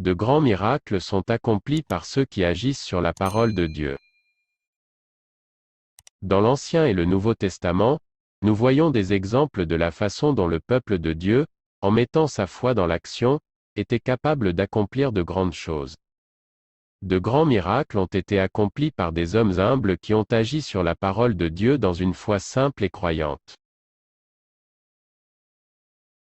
De grands miracles sont accomplis par ceux qui agissent sur la parole de Dieu. Dans l'Ancien et le Nouveau Testament, nous voyons des exemples de la façon dont le peuple de Dieu, en mettant sa foi dans l'action, était capable d'accomplir de grandes choses. De grands miracles ont été accomplis par des hommes humbles qui ont agi sur la parole de Dieu dans une foi simple et croyante.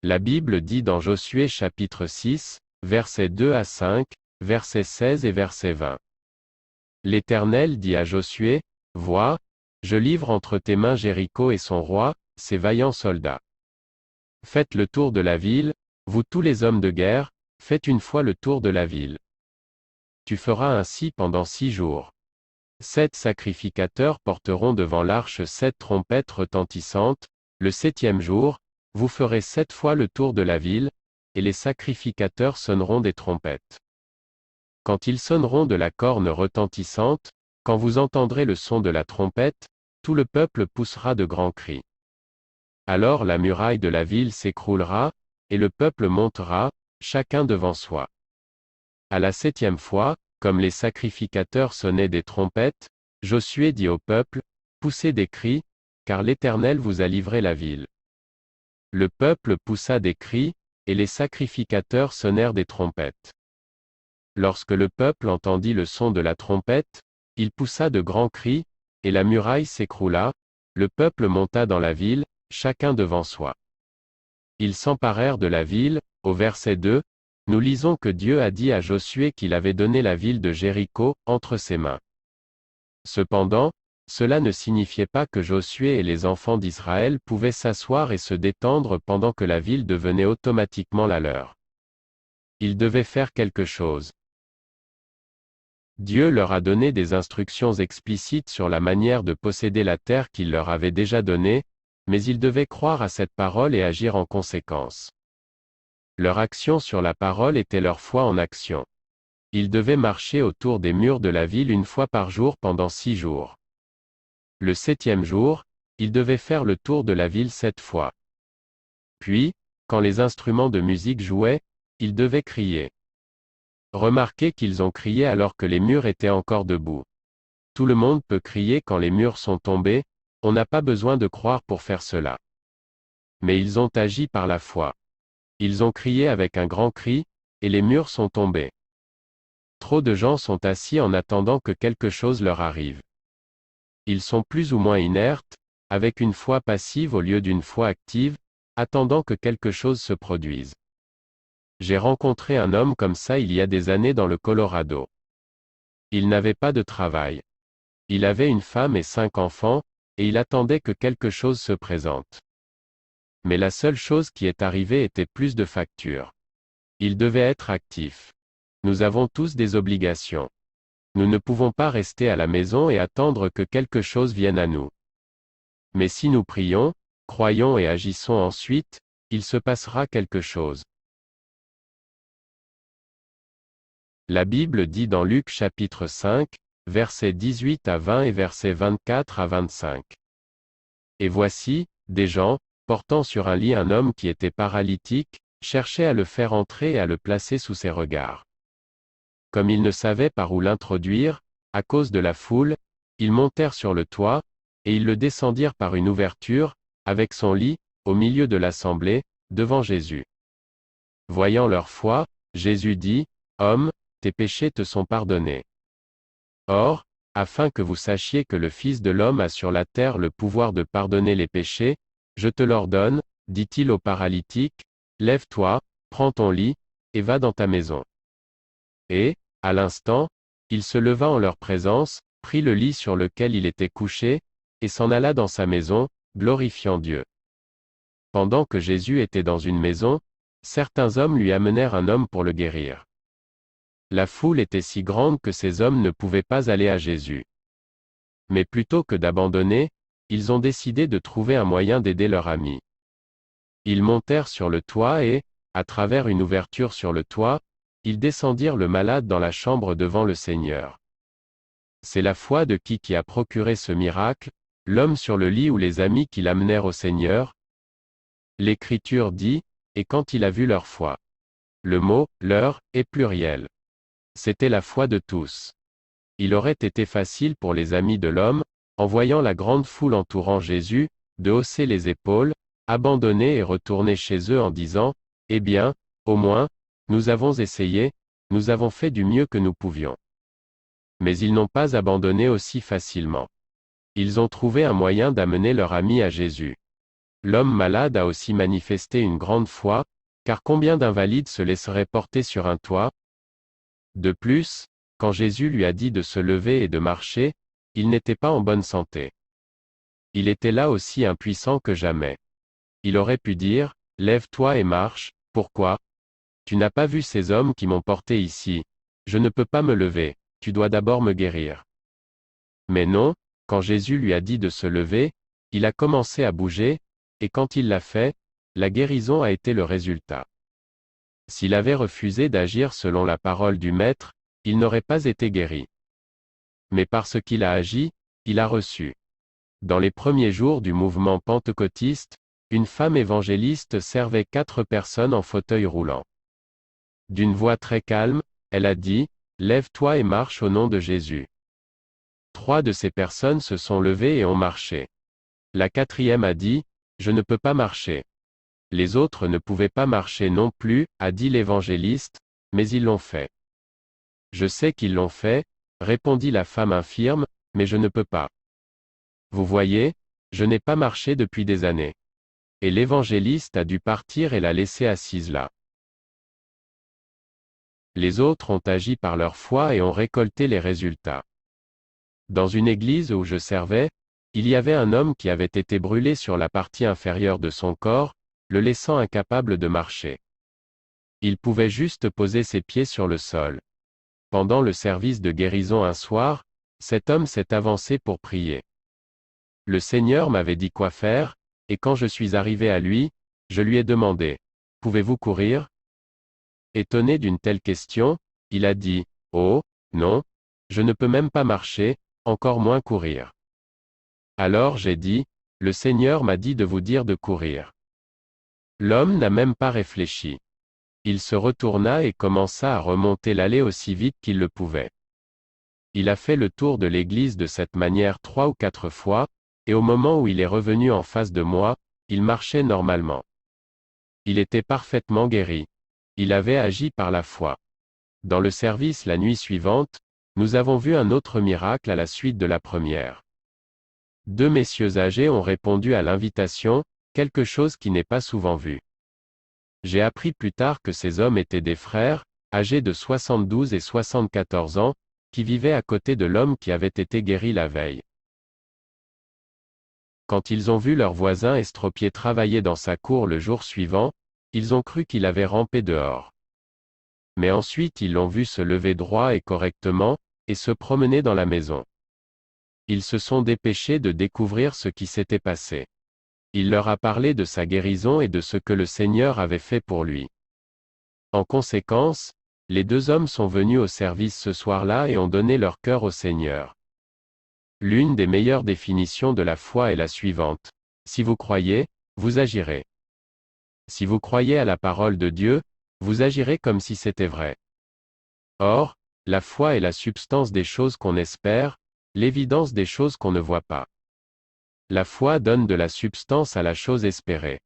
La Bible dit dans Josué chapitre 6, versets 2 à 5, versets 16 et verset 20. L'Éternel dit à Josué, « Vois, je livre entre tes mains Jéricho et son roi, ses vaillants soldats. Faites le tour de la ville, vous tous les hommes de guerre, faites une fois le tour de la ville. Tu feras ainsi pendant 6 jours. 7 sacrificateurs porteront devant l'arche 7 trompettes retentissantes, le 7e jour, vous ferez 7 fois le tour de la ville, et les sacrificateurs sonneront des trompettes. Quand ils sonneront de la corne retentissante, quand vous entendrez le son de la trompette, tout le peuple poussera de grands cris. Alors la muraille de la ville s'écroulera, et le peuple montera, chacun devant soi. À la 7e fois, comme les sacrificateurs sonnaient des trompettes, Josué dit au peuple, « Poussez des cris, car l'Éternel vous a livré la ville. » Le peuple poussa des cris, et les sacrificateurs sonnèrent des trompettes. Lorsque le peuple entendit le son de la trompette, il poussa de grands cris, et la muraille s'écroula, le peuple monta dans la ville, chacun devant soi. Ils s'emparèrent de la ville, au verset 2, nous lisons que Dieu a dit à Josué qu'il avait donné la ville de Jéricho, entre ses mains. Cependant, cela ne signifiait pas que Josué et les enfants d'Israël pouvaient s'asseoir et se détendre pendant que la ville devenait automatiquement la leur. Ils devaient faire quelque chose. Dieu leur a donné des instructions explicites sur la manière de posséder la terre qu'il leur avait déjà donnée, mais ils devaient croire à cette parole et agir en conséquence. Leur action sur la parole était leur foi en action. Ils devaient marcher autour des murs de la ville une fois par jour pendant 6 jours. Le 7e jour, ils devaient faire le tour de la ville 7 fois. Puis, quand les instruments de musique jouaient, ils devaient crier. Remarquez qu'ils ont crié alors que les murs étaient encore debout. Tout le monde peut crier quand les murs sont tombés, on n'a pas besoin de croire pour faire cela. Mais ils ont agi par la foi. Ils ont crié avec un grand cri, et les murs sont tombés. Trop de gens sont assis en attendant que quelque chose leur arrive. Ils sont plus ou moins inertes, avec une foi passive au lieu d'une foi active, attendant que quelque chose se produise. J'ai rencontré un homme comme ça il y a des années dans le Colorado. Il n'avait pas de travail. Il avait une femme et 5 enfants, et il attendait que quelque chose se présente. Mais la seule chose qui est arrivée était plus de factures. Il devait être actif. Nous avons tous des obligations. Nous ne pouvons pas rester à la maison et attendre que quelque chose vienne à nous. Mais si nous prions, croyons et agissons ensuite, il se passera quelque chose. La Bible dit dans Luc chapitre 5, versets 18 à 20 et versets 24 à 25. Et voici, des gens, portant sur un lit un homme qui était paralytique, cherchaient à le faire entrer et à le placer sous ses regards. Comme ils ne savaient par où l'introduire, à cause de la foule, ils montèrent sur le toit, et ils le descendirent par une ouverture, avec son lit, au milieu de l'assemblée, devant Jésus. Voyant leur foi, Jésus dit, « Homme, tes péchés te sont pardonnés. Or, afin que vous sachiez que le Fils de l'homme a sur la terre le pouvoir de pardonner les péchés, je te l'ordonne, dit-il au paralytique, lève-toi, prends ton lit, et va dans ta maison. Et, à l'instant, il se leva en leur présence, prit le lit sur lequel il était couché, et s'en alla dans sa maison, glorifiant Dieu. Pendant que Jésus était dans une maison, certains hommes lui amenèrent un homme pour le guérir. La foule était si grande que ces hommes ne pouvaient pas aller à Jésus. Mais plutôt que d'abandonner, ils ont décidé de trouver un moyen d'aider leur ami. Ils montèrent sur le toit et, à travers une ouverture sur le toit, ils descendirent le malade dans la chambre devant le Seigneur. C'est la foi de qui a procuré ce miracle, l'homme sur le lit ou les amis qui l'amenèrent au Seigneur? L'Écriture dit, et quand il a vu leur foi. Le mot « leur » est pluriel. C'était la foi de tous. Il aurait été facile pour les amis de l'homme, en voyant la grande foule entourant Jésus, de hausser les épaules, abandonner et retourner chez eux en disant, « Eh bien, au moins, nous avons essayé, nous avons fait du mieux que nous pouvions. » Mais ils n'ont pas abandonné aussi facilement. Ils ont trouvé un moyen d'amener leur ami à Jésus. L'homme malade a aussi manifesté une grande foi, car combien d'invalides se laisseraient porter sur un toit? De plus, quand Jésus lui a dit de se lever et de marcher, il n'était pas en bonne santé. Il était là aussi impuissant que jamais. Il aurait pu dire, « Lève-toi et marche, pourquoi? Tu n'as pas vu ces hommes qui m'ont porté ici. Je ne peux pas me lever, tu dois d'abord me guérir. » Mais non, quand Jésus lui a dit de se lever, il a commencé à bouger, et quand il l'a fait, la guérison a été le résultat. S'il avait refusé d'agir selon la parole du Maître, il n'aurait pas été guéri. Mais parce qu'il a agi, il a reçu. Dans les premiers jours du mouvement pentecôtiste, une femme évangéliste servait 4 personnes en fauteuil roulant. D'une voix très calme, elle a dit, « Lève-toi et marche au nom de Jésus. » 3 de ces personnes se sont levées et ont marché. La 4e a dit, « Je ne peux pas marcher. » Les autres ne pouvaient pas marcher non plus, a dit l'évangéliste, mais ils l'ont fait. Je sais qu'ils l'ont fait, répondit la femme infirme, mais je ne peux pas. Vous voyez, je n'ai pas marché depuis des années. Et l'évangéliste a dû partir et la laisser assise là. Les autres ont agi par leur foi et ont récolté les résultats. Dans une église où je servais, il y avait un homme qui avait été brûlé sur la partie inférieure de son corps, le laissant incapable de marcher. Il pouvait juste poser ses pieds sur le sol. Pendant le service de guérison un soir, cet homme s'est avancé pour prier. Le Seigneur m'avait dit quoi faire, et quand je suis arrivé à lui, je lui ai demandé, « Pouvez-vous courir ?» Étonné d'une telle question, il a dit, « Oh, non, je ne peux même pas marcher, encore moins courir. » Alors j'ai dit, « Le Seigneur m'a dit de vous dire de courir. » L'homme n'a même pas réfléchi. Il se retourna et commença à remonter l'allée aussi vite qu'il le pouvait. Il a fait le tour de l'église de cette manière 3 ou 4 fois, et au moment où il est revenu en face de moi, il marchait normalement. Il était parfaitement guéri. Il avait agi par la foi. Dans le service la nuit suivante, nous avons vu un autre miracle à la suite de la première. 2 messieurs âgés ont répondu à l'invitation, quelque chose qui n'est pas souvent vu. J'ai appris plus tard que ces hommes étaient des frères, âgés de 72 et 74 ans, qui vivaient à côté de l'homme qui avait été guéri la veille. Quand ils ont vu leur voisin estropié travailler dans sa cour le jour suivant, ils ont cru qu'il avait rampé dehors. Mais ensuite ils l'ont vu se lever droit et correctement, et se promener dans la maison. Ils se sont dépêchés de découvrir ce qui s'était passé. Il leur a parlé de sa guérison et de ce que le Seigneur avait fait pour lui. En conséquence, les 2 hommes sont venus au service ce soir-là et ont donné leur cœur au Seigneur. L'une des meilleures définitions de la foi est la suivante. Si vous croyez, vous agirez. Si vous croyez à la parole de Dieu, vous agirez comme si c'était vrai. Or, la foi est la substance des choses qu'on espère, l'évidence des choses qu'on ne voit pas. La foi donne de la substance à la chose espérée.